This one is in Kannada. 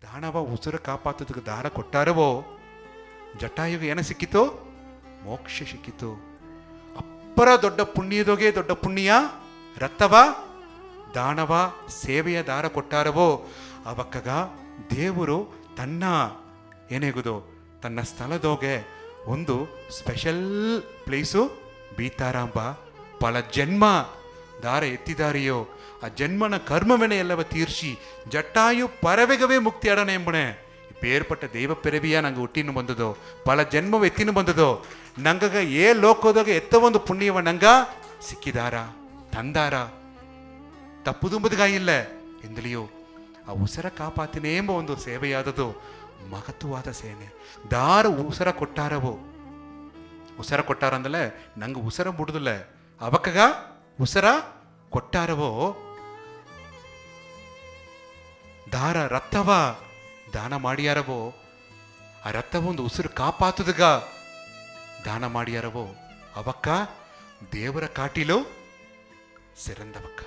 ದಾನವ ಉಸಿರು ಕಾಪಾತದಕ್ಕೆ ದಾರ ಕೊಟ್ಟಾರವೋ ಜಟಾಯುಗೆ ಏನ ಸಿಕ್ಕಿತು? ಮೋಕ್ಷ ಸಿಕ್ಕಿತು. ಅಪ್ಪರ ದೊಡ್ಡ ಪುಣ್ಯದೋಗೆ ದೊಡ್ಡ ಪುಣ್ಯ ರತ್ತವ ದಾನವ ಸೇವೆಯ ದಾರ ಕೊಟ್ಟಾರವೋ ಅವಕ್ಕಗ ದೇವರು ತನ್ನ ಏನೇಗುದು ತನ್ನ ಸ್ಥಳದೋಗೆ ಒಂದು ಸ್ಪೆಷಲ್ ಪ್ಲೇಸು ಬೀತಾರಾಂಬ ಪಲ ಜನ್ಮ ದಾರ ಎತ್ತಿದಾರಿಯೋ ಆ ಜನ್ಮನ ಕರ್ಮವೆನೆ ಎಲ್ಲವ ತೀರ್ಸಿ ಜಟಾಯು ಪರವೆಗವೇ ಮುಕ್ತಿ ಆಡೋಣ ಎಂಬಣೆ ಬೇರ್ಪಟ್ಟ ದೈವ ಪೆರವಿಯ ನಂಗೆ ಹುಟ್ಟಿನ ಬಂದದೋ ಪಲ ಜನ್ಮವ ಎತ್ತಿನ ಬಂದದೋ ನಂಗಗ ಏ ಲೋಕದಾಗ ಎತ್ತ ಒಂದು ಪುಣ್ಯವ ನಂಗ ಸಿಕ್ಕಿದಾರ ತಂದಾರ ತಪ್ಪುದುಂಬುದ್ಗ ಇಲ್ಲ ಎಂದಲಿಯೋ ಆ ಉಸರ ಕಾಪಾತಿನೇ ಎಂಬ ಒಂದು ಸೇವೆಯಾದದು ಮಹತ್ವವಾದ ಸೇನೆ. ದಾರ ಉಸರ ಕೊಟ್ಟಾರವೋ ಉಸರ ಕೊಟ್ಟಾರ ಅಂದಲೆ ನಂಗೆ ಉಸರ ಬಿಡುದಿಲ್ಲ ಅವಕ್ಕಗ ಉಸರ ಕೊಟ್ಟಾರವೋ ದಾರ ರಕ್ತವ ದಾನ ಮಾಡಿಯಾರವೋ ಆ ರಕ್ತವ ಒಂದು ಉಸಿರು ಕಾಪಾತದಗ ದಾನ ಮಾಡಿಯಾರವೋ ಅವಕ್ಕ ದೇವರ ಕಾಟಿಲು ಸಿರಂದವಕ್ಕ.